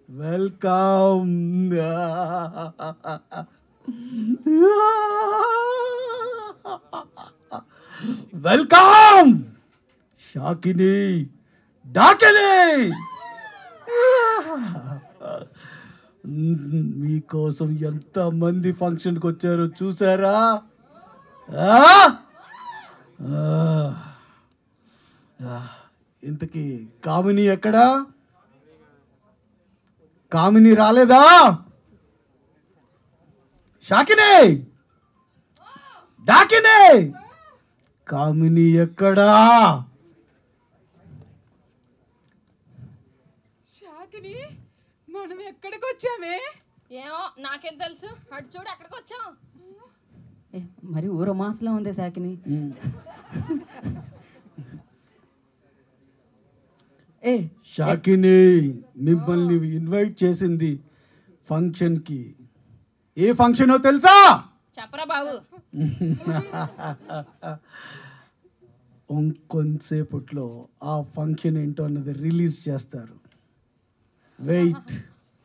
Welcome welcome Shakini డాకిని. మీకోసం ఎంతమంది ఫంక్షన్కి వచ్చారో చూసారా? ఇంతకీ కామిని ఎక్కడా? కామిని రాలేదా? షాకిని డాకిని కామిని ఎక్కడా? షాకిని మనం ఎక్కడికి వచ్చామే? ఏమో నాకేం తెలుసు. అటు చూడు ఎక్కడికి వచ్చాం. మరి ఊర మాసలా ఉంది షాకిని. షాకిని మిమ్మల్ని ఇన్వైట్ చేసింది ఫంక్షన్కి. ఏ ఫంక్షనో తెలుసా? చెప్పరా బాబు. ఇంకొంతసేపట్లో ఆ ఫంక్షన్ ఏంటో అన్నది రిలీజ్ చేస్తారు. Wait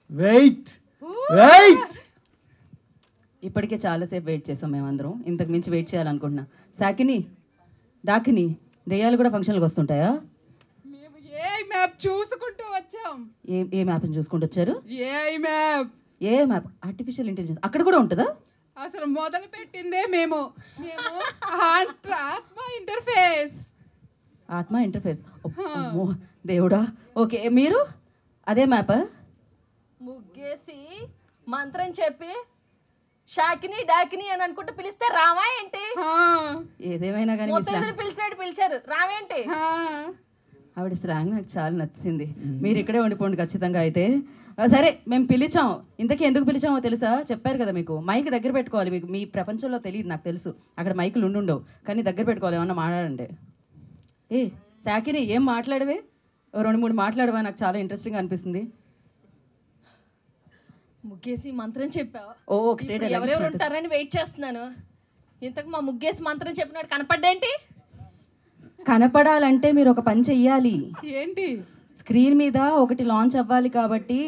wait wait. ఇప్పటికే చాలాసేపు వెయిట్ చేసాం మేమందరం. ఇంతకు మించి వెయిట్ చేయాలనుకుంటున్నా. షాకిని డాకిని దెయ్యాలు కూడా ఫంక్షన్లకు వస్తుంటాయా? మేము ఏ మ్యాప్ చూసుకుంటూ వచ్చాం. ఏ మ్యాప్ని చూసుకుంటూ వచ్చారు? ఏ మ్యాప్? ఆర్టిఫిషియల్ ఇంటెలిజెన్స్ అక్కడ కూడా ఉంటుందా? అసలు మొదలు పెట్టిందే మేము. ఆత్మ ఇంటర్ఫేస్. ఆత్మ ఇంటర్ఫేస్. దేవుడా. ఓకే, మీరు అదే మ్యాప్? ముగ్గేసి మంత్రం చెప్పి షాకిని డాకిని అని అనుకుంటూ పిలిస్తే రావా ఏంటి? ఏదేమైనా కానీ పిలిచినట్టు పిలిచారు. రావేంటి? ఆవిడ స్లాంగ్ నాకు చాలా నచ్చింది. మీరు ఇక్కడే ఉండిపోండి ఖచ్చితంగా. అయితే సరే, మేము పిలిచాం. ఇంతకీ ఎందుకు పిలిచామో తెలుసా? చెప్పారు కదా మీకు. మైక్ దగ్గర పెట్టుకోవాలి. మీకు మీ ప్రపంచంలో తెలియదు, నాకు తెలుసు. అక్కడ మైకులు ఉండుండవు, కానీ దగ్గర పెట్టుకోవాలి. ఏమన్నా మాట్లాడండి. షాకిని ఏం మాట్లాడవే? 2-3 మాట్లాడవా? నాకు చాలా ఇంట్రెస్టింగ్ అనిపిస్తుంది. ముగ్గేసి మంత్రం చెప్పావు. ఎవరెవరు ఉంటారని వెయిట్ చేస్తున్నాను. ఇంతకు మా ముగ్గేసి మంత్రం చెప్పినాడు కనపడ్డేంటి? కనపడాలంటే మీరు ఒక పని చెయ్యాలి. ఏంటి? స్క్రీన్ మీద ఒకటి లాంచ్ అవ్వాలి. కాబట్టి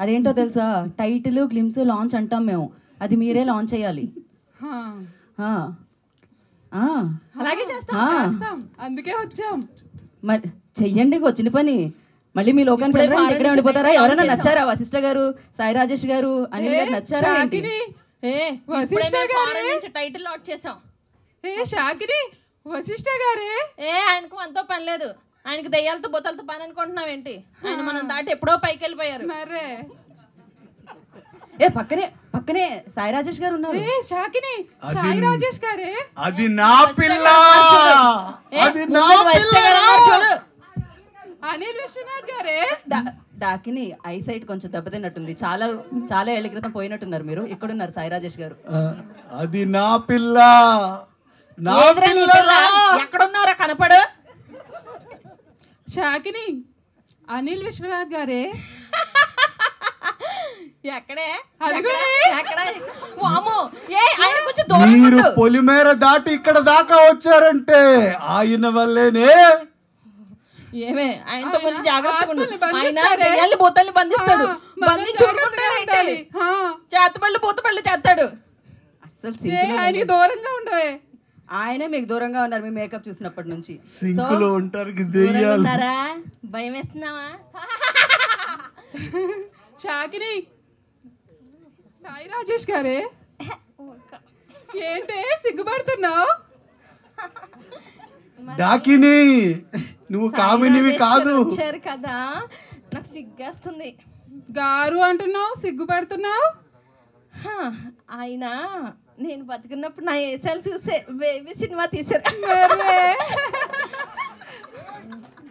అదేంటో తెలుసా? టైటిల్ గ్లిమ్స్ లాంచ్ అంటాం మేము. అది మీరే లాంచ్ చేయాలి. అలాగే చేస్తాం. అందుకే వచ్చాం. మరి చెయ్యండి, వచ్చిన పని. మళ్ళీ మీ లోకానికి ఇక్కడే ఉండిపోతారా? ఎవరైనా నచ్చారా? వశిష్ఠ గారు, సాయి రాజేష్ గారు, అనిల్ గారు నచ్చారా? టైటిల్ లాంచ్ చేసాం. షాకిని వశిష్ఠ గారే. ఆయనకు మనతో పని లేదు. ఆయనకి దయ్యాలతో బొత్తలతో పని అనుకుంటున్నావేంటి? ఆయన మనం దాటి ఎప్పుడో పైకి వెళ్ళిపోయారు. మరే పక్కనే సాయి రాజేష్ గారు ఉన్నారు. షాకిని సాయి రాజేష్ గారే. అది నా పిల్ల. అది నా పిల్ల. చూడు అనిల్ విశ్వనాథ్ గారే. డాకిని ఐసైట్ కొంచెం దెబ్బతిన్నట్టుంది. చాలా చాలా ఏళ్ల క్రితం పోయినట్టున్నారు మీరు. ఇక్కడున్నారు సాయి రాజేష్ గారు. అది నా పిల్ల. ఎక్కడున్నారా? కనపడు. షాకిని అనిల్ విశ్వనాథ్ గారే. ఎక్కడే? మీరు పొలిమేర దాటి ఇక్కడ దాకా వచ్చారంటే ఆయన వల్లేనే. ఏమే ఆయనతో కొంచెం జాగ్రత్తగా ఆయన బూతల్ని బంధిస్తాడు. చేతబళ్ళు బూతబళ్ళు చేస్తాడు. అసలు ఆయనకి దూరంగా ఉండవే. ఆయనే మీకు దూరంగా ఉన్నారు మీ మేకప్ చూసినప్పటి నుంచి. ఉన్నారా? భయం వేస్తున్నావా? షాకిని సాయి రాజేష్ గారే. ఏంటే సిగ్గుపడుతున్నావు? డాకిని నువ్వు కామినివి కాదు. వచ్చారు కదా, నాకు సిగ్గేస్తుంది. గారు అంటున్నావు, సిగ్గుపడుతున్నావు. హా, ఆయన నేను బతుకున్నప్పుడు నా ఏసాలు చూసే బేబీ సినిమా తీశారు.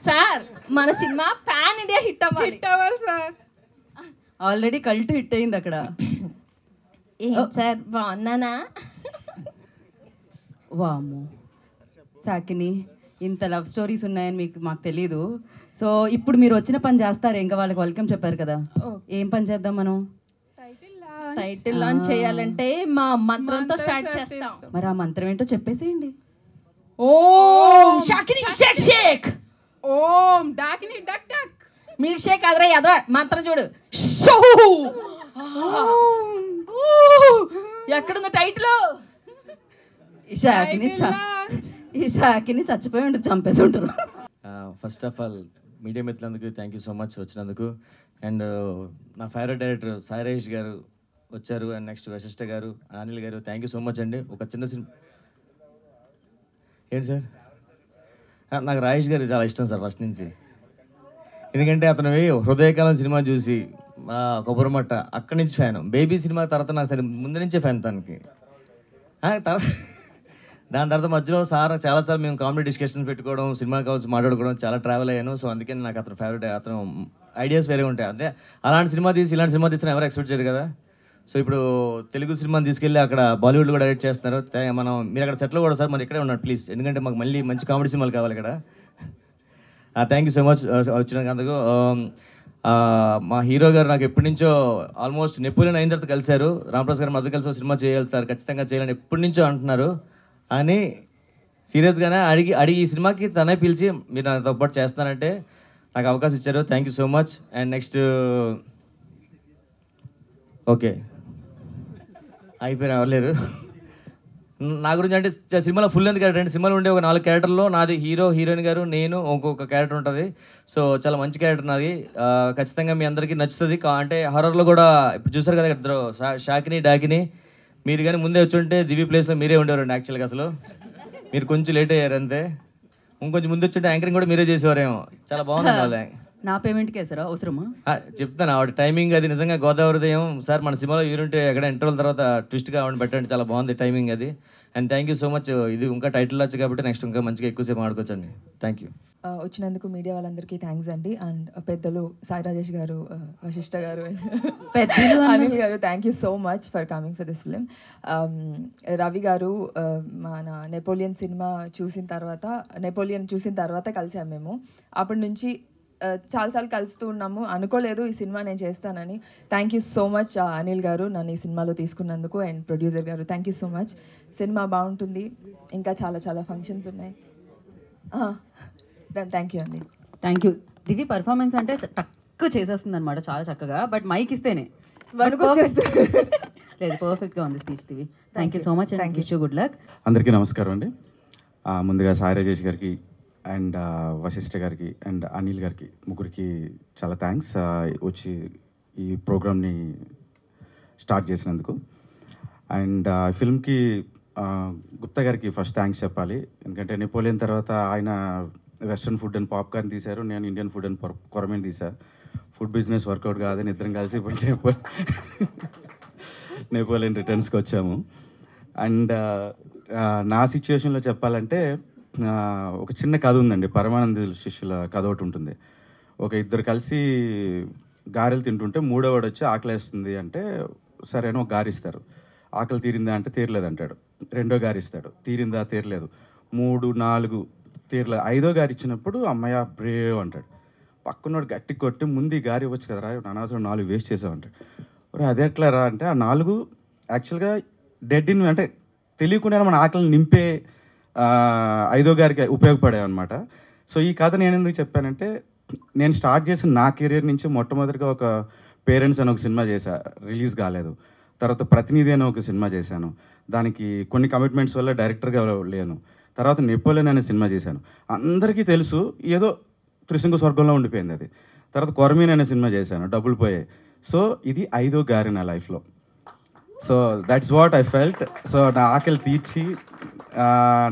సార్ మన సినిమా పాన్ ఇండియా హిట్ అవ్వాలి. హిట్ అవ్వాలి సార్. ఆల్రెడీ కల్ట్ హిట్ అయింది అక్కడ. ఏం సార్ బాగున్నానా? వాము సాకిని, ఇంత లవ్ స్టోరీస్ ఉన్నాయని మాకు తెలీదు. సో ఇప్పుడు మీరు వచ్చిన పని చేస్తారు, ఇంకా వాళ్ళకి వెల్కమ్ చెప్పారు కదా, ఏం పని చేద్దాం మనం? టైటిల్ లాంచ్ చేయాలంటే మా మంత్రంతో స్టార్ట్ చేస్తాం. మరి ఆ మంత్రం ఏంటో చెప్పేసేయండి. ఓం షాకిని షేక్ షేక్, ఓం డాకిని డక్ డక్. మిల్క్ షేక్ అదరా అదో మంత్రం చూడు. ఎక్కడుంది టైటిల్? ఈ షాకిని చచ్చిపోయి ఉంటుంది, చంపేసి ఉంటారు. ఫస్ట్ ఆఫ్ ఆల్ మీడియా మిత్రులందుకు థ్యాంక్ యూ సో మచ్ వచ్చినందుకు. అండ్ నా ఫేవరెట్ డైరెక్టర్ సాయి రాజేష్ గారు వచ్చారు, and next Vashishtha garu, Anil garu, thank you so much అండి. ఒక చిన్న సినిమా ఏంటి సార్, నాకు రాజేష్ గారు చాలా ఇష్టం సార్ ఫస్ట్ నుంచి. ఎందుకంటే అతను హృదయకాలం సినిమా చూసి కొబ్బరిమట్ట అక్కడి నుంచి ఫ్యాన్, బేబీ సినిమా తర్వాత నాకు ముందు నుంచే ఫ్యాన్ తనకి. తర్వాత దాని తర్వాత మధ్యలో సార్ చాలాసార్లు మేము కామెడీ డిస్కషన్స్ పెట్టుకోవడం, సినిమా కావాల్సి మాట్లాడుకోవడం, చాలా ట్రావెల్ అయ్యాను. సో అందుకని నాకు అతను ఫేవరెట్. అతను ఐడియాస్ వేరే ఉంటాయి. అంటే అలాంటి సినిమా తీసి ఇలాంటి సినిమా తీసిన ఎవరు ఎక్స్పెక్ట్ చేయరు కదా. సో ఇప్పుడు తెలుగు సినిమాని తీసుకెళ్ళి అక్కడ బాలీవుడ్ కూడా డైరెక్ట్ చేస్తున్నారు. మీరు అక్కడ సెటిల్ కూడా సార్, మరి ఇక్కడే ఉన్నాడు ప్లీజ్, ఎందుకంటే మాకు మళ్ళీ మంచి కామెడీ సినిమాలు కావాలి ఇక్కడ. థ్యాంక్ యూ సో మచ్ వచ్చినందుకు. మా హీరో గారు నాకు ఎప్పటి నుంచో ఆల్మోస్ట్ నెపోలియన్ అయిన తర్వాత కలిశారు. రామప్రసాద్ గారు మధ్య కలిసి సినిమా చేయాలి సార్, ఖచ్చితంగా చేయాలని ఎప్పటి నుంచో అంటున్నారు. అని సీరియస్గానే అడిగి ఈ సినిమాకి తనే పిలిచి మీరు నాతో పాటు చేస్తానంటే నాకు అవకాశం ఇచ్చారు. Thank you so much. And next okay అయిపోయిన ఎవరు నా గురించి అంటే సినిమాలో ఫుల్ లెంత్ క్యారెక్టర్, 2 సినిమాలు ఉండే ఒక 4 క్యారెక్టర్లో నాది హీరో, హీరోయిన్ గారు, నేను, ఇంకొక క్యారెక్టర్ ఉంటుంది. సో చాలా మంచి క్యారెక్టర్ నాది. ఖచ్చితంగా మీ అందరికీ నచ్చుతుంది. అంటే హర్రర్లో కూడా ఇప్పుడు చూసారు కదా ఇద్దరు షాకిని డాకిని, మీరు కానీ ముందే వచ్చి ఉంటే దివ్య ప్లేస్లో మీరే ఉండేవారండి. యాక్చువల్గా అసలు మీరు కొంచెం లేట్ అయ్యారు అంతే. ఇంకొంచెం ముందు వచ్చి యాంకరింగ్ కూడా మీరే చేసేవారేమో. చాలా బాగుంది వాళ్ళే. నా పేమెంట్కి వేసారా అవసరమా? చెప్తాను ఆవిడ టైమింగ్ అది నిజంగా గోదావరిదయం సార్. మన సినిమాలో యూనిట్ ఎక్కడ ఇంటర్వల్ తర్వాత ట్విస్ట్గా ఆవిడ పెట్టండి, చాలా బాగుంది టైమింగ్ అది. And thank you so much. ఇది ఇంకా టైటిల్ వచ్చి కాబట్టి నెక్స్ట్ ఇంకా మంచిగా ఎక్కువసేపు ఆడుకోవచ్చండి. Thank you. వచ్చినందుకు మీడియా వాళ్ళందరికీ థ్యాంక్స్ అండి. అండ్ పెద్దలు Sai Rajesh garu, Vasishta garu, Anil garu, thank you so much for coming for this film. Ravi garu మన నెపోలియన్ చూసిన తర్వాత కలిసాము మేము. అప్పటి నుంచి చాలాసార్లు కలుస్తూ ఉన్నాము. అనుకోలేదు ఈ సినిమా నేను చేస్తానని. Thank you so much Anil గారు నన్ను ఈ సినిమాలో తీసుకున్నందుకు. అండ్ ప్రొడ్యూసర్ గారు thank you so much. Cinema బాగుంటుంది, ఇంకా చాలా చాలా ఫంక్షన్స్ ఉన్నాయి. థ్యాంక్ యూ అండి. Thank you. దివి పర్ఫార్మెన్స్ అంటే టక్కు చేసేస్తుంది అనమాట, చాలా చక్కగా. బట్ మైక్ ఇస్తేనే లేదు, పర్ఫెక్ట్గా ఉంది speech Divi. Thank you so much and wish you good luck. అందరికీ నమస్కారం అండి. ముందుగా సాయి రాజేష్ గారికి అండ్ వశిష్ఠ గారికి అండ్ అనిల్ గారికి, ముగ్గురికి చాలా థ్యాంక్స్ వచ్చి ఈ ప్రోగ్రామ్ని స్టార్ట్ చేసినందుకు. అండ్ ఫిల్మ్కి గుప్తా గారికి ఫస్ట్ థ్యాంక్స్ చెప్పాలి. ఎందుకంటే నెపోలియన్ తర్వాత ఆయన వెస్ట్రన్ ఫుడ్ అండ్ పాప్కార్న్ తీశారు, నేను ఇండియన్ ఫుడ్ అండ్ కొరమేన్ తీశాను. ఫుడ్ బిజినెస్ వర్కౌట్ కాదని ఇద్దరం కలిసి ఇప్పుడు నెపోలియన్ రిటర్న్స్కి వచ్చాము. అండ్ నా సిచ్యువేషన్లో చెప్పాలంటే ఒక చిన్న కథ ఉందండి. పరమానంద శిష్యుల కథ ఒకటి ఉంటుంది. ఒక ఇద్దరు కలిసి గారెలు తింటుంటే మూడోవాడు వచ్చి ఆకలేస్తుంది అంటే సరే అని ఒక గారిస్తారు. ఆకలి తీరిందా అంటే తీరలేదు అంటాడు. రెండో గారిస్తాడు, తీరిందా తీరలేదు. 3, 4 తీరలేదు. 5వ గారి ఇచ్చినప్పుడు అమ్మయ్య బ్రేవ్ అంటాడు. పక్కనోడు గట్టి కొట్టి ముందు ఈ గారి ఇవ్వచ్చు కదరా, అనవసరం 4 వేస్ట్ చేసావు అంటాడు. అది ఎట్లా రా అంటే ఆ 4 యాక్చువల్గా డెడ్ ఇన్ అంటే తెలియకుండా మన ఆకలిని నింపే 5వ గారికి ఉపయోగపడాయి అనమాట. సో ఈ కథ నేను ఎందుకు చెప్పానంటే, నేను స్టార్ట్ చేసిన నా కెరీర్ నుంచి మొట్టమొదటిగా ఒక పేరెంట్స్ అని ఒక సినిమా చేశా, రిలీజ్ కాలేదు. తర్వాత ప్రతినిధి అని ఒక సినిమా చేశాను, దానికి కొన్ని కమిట్మెంట్స్ వల్ల డైరెక్టర్గా లేను. తర్వాత నెపోలియన్ అనే సినిమా చేశాను, అందరికీ తెలుసు, ఏదో త్రిశంకు స్వర్గంలో ఉండిపోయింది అది. తర్వాత కొరమీన్ అనే సినిమా చేశాను, డబ్బులు పోయాయి. సో ఇది 5వ గారి నా లైఫ్లో. So that's what I felt. So నా ఆకలి తీర్చి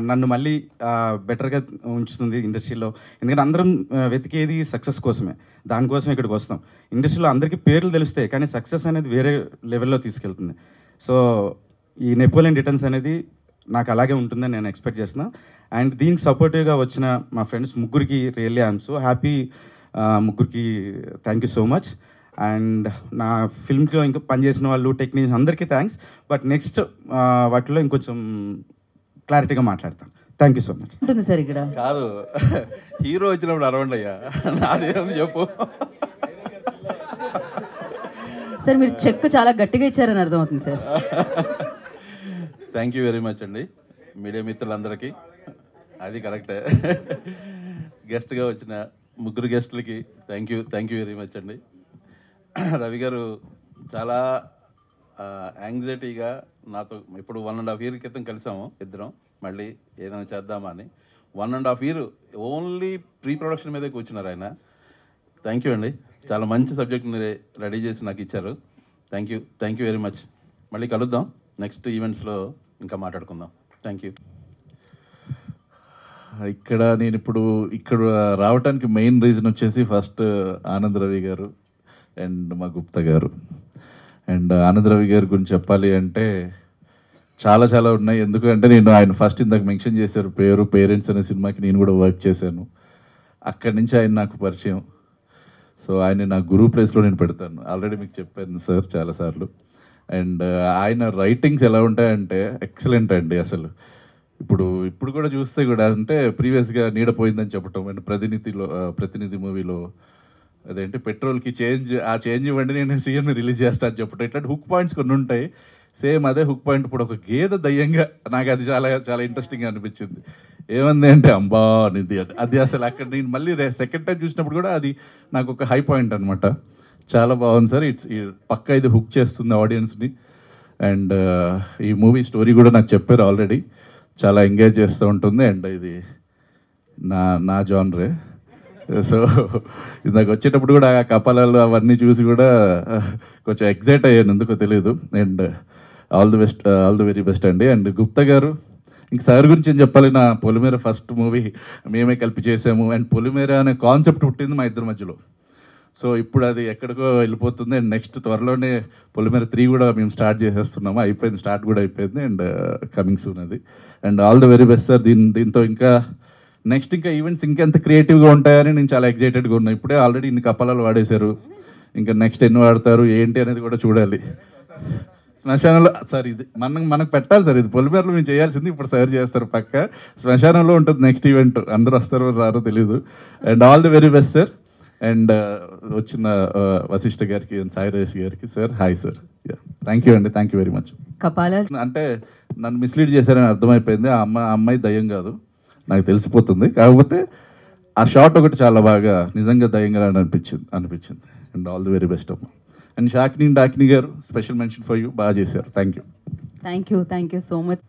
నన్ను మళ్ళీ బెటర్గా ఉంచుతుంది ఇండస్ట్రీలో. ఎందుకంటే అందరం వెతికేది సక్సెస్ కోసమే, దానికోసం ఇక్కడికి వస్తాం. ఇండస్ట్రీలో అందరికీ పేర్లు తెలుస్తాయి, కానీ సక్సెస్ అనేది వేరే లెవెల్లో తీసుకెళ్తుంది. సో ఈ నెపోలియన్ రిటర్న్స్ అనేది నాకు అలాగే ఉంటుందని నేను ఎక్స్పెక్ట్ చేస్తున్నా. అండ్ దీనికి సపోర్టివ్గా వచ్చిన మా ఫ్రెండ్స్ ముగ్గురికి రియల్లీ ఐఎమ్ సో హ్యాపీ. ముగ్గురికి thank you so much. And నా ఫిల్మ్లో ఇంకా పనిచేసిన వాళ్ళు, టెక్నీషియన్స్ అందరికీ థ్యాంక్స్. బట్ నెక్స్ట్ వాటిలో ఇంకొంచెం క్లారిటీగా మాట్లాడతాను. Thank you so much. ఉంటుంది సార్ ఇక్కడ కాదు, హీరో వచ్చినప్పుడు అరవండి అయ్యా, నాదేమని చెప్పు. సార్ మీరు చెక్ చాలా గట్టిగా ఇచ్చారని అర్థమవుతుంది sir. Thank you very much అండి మీడియా మిత్రులందరికీ. అది కరెక్టే. గెస్ట్గా వచ్చిన ముగ్గురు గెస్టులకి థ్యాంక్ యూ వెరీ మచ్ అండి. రవి గారు చాలా యాంగ్జైటీగా నాతో ఇప్పుడు 1.5 year క్రితం కలిసాము ఇద్దరం, మళ్ళీ ఏదైనా చేద్దామా అని. 1.5 year ఓన్లీ ప్రీ ప్రొడక్షన్ మీదే కూర్చున్నారు ఆయన. థ్యాంక్ యూ అండి, చాలా మంచి సబ్జెక్ట్ని రెడీ చేసి నాకు ఇచ్చారు. Thank you very much. మళ్ళీ కలుద్దాం నెక్స్ట్ ఈవెంట్స్లో, ఇంకా మాట్లాడుకుందాం. Thank you. నేను ఇప్పుడు ఇక్కడ రావడానికి మెయిన్ రీజన్ వచ్చేసి ఫస్ట్ ఆనంద్ రవి గారు అండ్ మా గుప్తా గారు. అండ్ ఆనంద్ రవి గారి గురించి చెప్పాలి అంటే చాలా ఉన్నాయి. ఎందుకంటే నేను ఆయన ఫస్ట్ ఇందాక మెన్షన్ చేశారు పేరెంట్స్ అనే సినిమాకి నేను కూడా వర్క్ చేశాను. అక్కడి నుంచి ఆయన నాకు పరిచయం. సో ఆయన నా గురువు ప్లేస్లో నేను పెడతాను, ఆల్రెడీ మీకు చెప్పాను సార్ చాలాసార్లు. అండ్ ఆయన రైటింగ్స్ ఎలా ఉంటాయంటే ఎక్సలెంట్ అండి. అసలు ఇప్పుడు కూడా చూస్తే కూడా అంటే ప్రీవియస్గా నీడ పోయిందని చెప్పటం, అండ్ ప్రతినిధి మూవీలో అదేంటి పెట్రోల్కి ఆ చేంజ్ ఇవ్వండి నేను సీఎంని రిలీజ్ చేస్తాను చెప్పటం, ఇట్లాంటి హుక్ పాయింట్స్ కొన్ని ఉంటాయి. సేమ్ అదే హుక్ పాయింట్ ఇప్పుడు ఒక గేదె దయ్యంగా నాకు అది చాలా ఇంట్రెస్టింగ్గా అనిపించింది. ఏమంది అంటే అంబా నిధి అది అసలు అక్కడ నేను మళ్ళీ సెకండ్ టైం చూసినప్పుడు కూడా అది నాకు ఒక హై పాయింట్ అనమాట. చాలా బాగుంది సార్. పక్కా ఇది హుక్ చేస్తుంది ఆడియన్స్ని. అండ్ ఈ మూవీ స్టోరీ కూడా నాకు చెప్పారు ఆల్రెడీ, చాలా ఎంగేజ్ చేస్తూ ఉంటుంది. అండ్ ఇది నా జానరే. సో ఇందాక వచ్చేటప్పుడు కూడా ఆ కపాలాలు అవన్నీ చూసి కూడా కొంచెం ఎగ్జైట్ అయ్యాను, ఎందుకో తెలియదు. And all the very best అండి. అండ్ గుప్తా గారు, ఇంక సార్ గురించి ఏం చెప్పాలి, నా పొలిమేర ఫస్ట్ మూవీ మేమే కలిపి చేసాము. అండ్ పొలిమేర అనే కాన్సెప్ట్ పుట్టింది మా ఇద్దరి మధ్యలో. సో ఇప్పుడు అది ఎక్కడికో వెళ్ళిపోతుంది. అండ్ నెక్స్ట్ త్వరలోనే పొలిమేర 3 కూడా మేము స్టార్ట్ చేసేస్తున్నాము, అయిపోయింది, స్టార్ట్ కూడా అయిపోయింది. అండ్ కమింగ్ సూన్ అది. And all the very best sir. దీంతో ఇంకా నెక్స్ట్ ఇంకా ఈవెంట్స్ ఇంకెంత క్రియేటివ్గా ఉంటాయని నేను చాలా ఎగ్జైటెడ్గా ఉన్నాను. ఇప్పుడే ఆల్రెడీ ఇన్ని కపాలాలు వాడేశారు, ఇంకా నెక్స్ట్ ఎన్ని వాడతారు ఏంటి అనేది కూడా చూడాలి. శ్మశానంలో సార్ ఇది మనకు పెట్టాలి సార్, ఇది పొలిమేరలో మేము చేయాల్సింది, ఇప్పుడు సార్ చేస్తారు పక్క. శ్మశానంలో ఉంటుంది నెక్స్ట్ ఈవెంట్, అందరూ వస్తారో రారో తెలీదు. And all the very best sir. And వచ్చిన వశిష్ఠ గారికి అండ్ సాయి రాజేష్ గారికి sir hi sir. Thank you అండి, థ్యాంక్ యూ వెరీ మచ్. కపాలాలు అంటే నన్ను మిస్లీడ్ చేశారని అర్థమైపోయింది. ఆ అమ్మాయి దయ్యం కాదు, నాకు తెలిసిపోతుంది. కాకపోతే ఆ షాట్ ఒకటి చాలా బాగా నిజంగా దయ్యంగా అనిపించింది. And all the very best అమ్మ. అండ్ డాకిని గారు స్పెషల్ మెన్షన్ ఫర్ యూ, బాగా చేశారు. Thank you so much.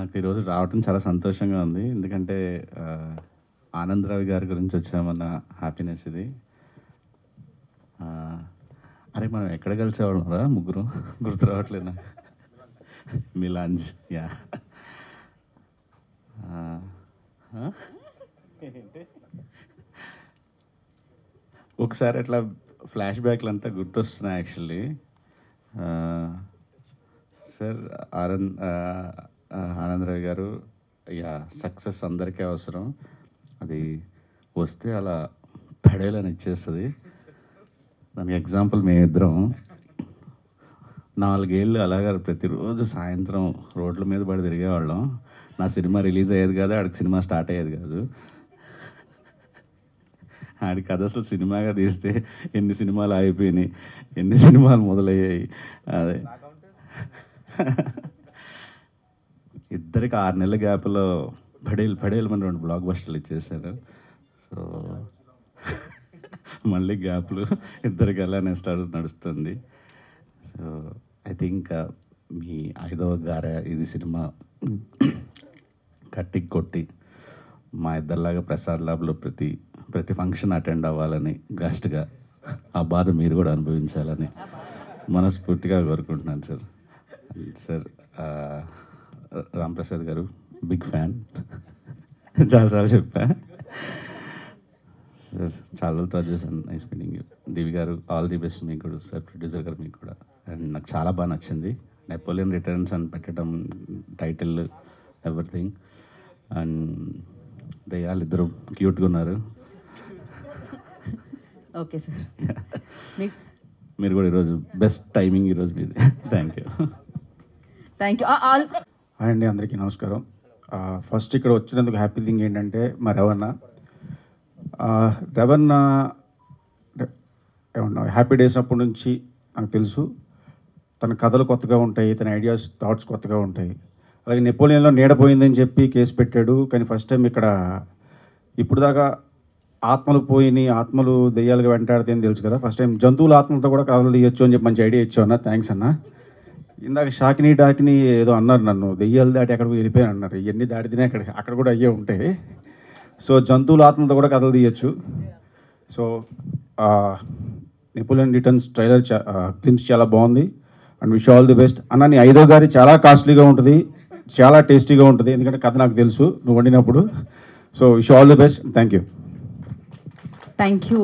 నాకు ఈరోజు రావటం చాలా సంతోషంగా ఉంది, ఎందుకంటే ఆనంద్ రావు గారి గురించి వచ్చామన్న హ్యాపీనెస్ ఇది. అరే మనం ఎక్కడ కలిసేవాళ్ళం రా ముగ్గురు, గుర్తు రావట్లేదు నాకు. మిలాంజ్ యా. ఒకసారి అట్లా ఫ్లాష్ బ్యాక్లు అంతా గుర్తొస్తున్నాయి యాక్చువల్లీ. సార్ ఆనందరావు గారు, యా సక్సెస్ అందరికీ అవసరం, అది వస్తే అలా పడేలని ఇచ్చేస్తుంది. దానికి ఎగ్జాంపుల్ మేమిద్దరం 4 ఏళ్ళు అలాగా ప్రతిరోజు సాయంత్రం రోడ్ల మీద పడి తిరిగేవాళ్ళం. నా సినిమా రిలీజ్ అయ్యేది కాదు, ఆడికి సినిమా స్టార్ట్ అయ్యేది కాదు. ఆడికి కథ అసలు సినిమాగా తీస్తే ఎన్ని సినిమాలు అయిపోయినాయి, ఎన్ని సినిమాలు మొదలయ్యాయి. అదే ఇద్దరికి 6 నెలల గ్యాప్లో పడేలు మన 2 బ్లాక్ బస్టర్లు ఇచ్చేసారు. సో మళ్ళీ గ్యాప్లు ఇద్దరికి అలానే నడుస్తుంది. సో ఐ థింక్ మీ 5వ గారే ఇది సినిమా కొట్టి మా ఇద్దరిలాగా ప్రసాద్ ల్యాబ్లో ప్రతి ఫంక్షన్ అటెండ్ అవ్వాలని, గెస్ట్గా ఆ బాధ మీరు కూడా అనుభవించాలని మనస్ఫూర్తిగా కోరుకుంటున్నాను సార్. సార్ రాంప్రసాద్ గారు బిగ్ ఫ్యాన్, చాలాసార్లు చెప్పా సార్. చాలా రోజులు ట్రై చేశాను. Nice meeting. దివి గారు ఆల్ ది బెస్ట్ మీకు కూడా సార్. ప్రొడ్యూసర్ గారు మీకు కూడా. అండ్ నాకు చాలా బాగా నచ్చింది నెపోలియన్ రిటర్న్స్ అని పెట్టడం, టైటిల్, ఎవ్రీథింగ్. అండ్ దయ్యాలు ఇద్దరు క్యూట్గా ఉన్నారు. Okay sir. మీరు కూడా ఈరోజు బెస్ట్ టైమింగ్ ఈరోజు మీది. Thank you. Thank you all. Hi అండి, అందరికీ నమస్కారం. ఫస్ట్ ఇక్కడ వచ్చినందుకు హ్యాపీ థింగ్ ఏంటంటే మా రవణ ఏమన్నా హ్యాపీ డేస్ అప్పటి నుంచి నాకు తెలుసు. తన కథలు కొత్తగా ఉంటాయి, తన ఐడియాస్, థాట్స్ కొత్తగా ఉంటాయి. అలాగే నెపోలియన్లో నీడపోయిందని చెప్పి కేసు పెట్టాడు. కానీ ఫస్ట్ టైం ఇక్కడ ఇప్పుడు దాకా ఆత్మలు పోయినాయి, ఆత్మలు దెయ్యాలుగా వెంటాడితే తెలుసు కదా. ఫస్ట్ టైం జంతువుల ఆత్మలతో కూడా కథలు తీయొచ్చు అని చెప్పి మంచి ఐడియా ఇచ్చావు అన్న. థ్యాంక్స్ అన్న. ఇందాక షాకిని డాకిని ఏదో అన్నారు, నన్ను దెయ్యాలు దాటి ఎక్కడికి వెళ్ళిపోయాను అన్నారు. ఇవన్నీ దాటితేనే అక్కడ కూడా అయ్యే ఉంటాయి. సో జంతువుల ఆత్మలతో కూడా కథలు తీయచ్చు. సో నెపోలియన్ రిటర్న్స్ ట్రైలర్ క్లిమ్స్ చాలా బాగుంది. And wish all the best అన్న. నీ 5వ గారి చాలా కాస్ట్లీగా ఉంటుంది, చాలా టేస్టీగా ఉంటుంది, ఎందుకంటే కథ నాకు తెలుసు నువ్వు వండినప్పుడు. So wish all the best. Thank you. Thank you.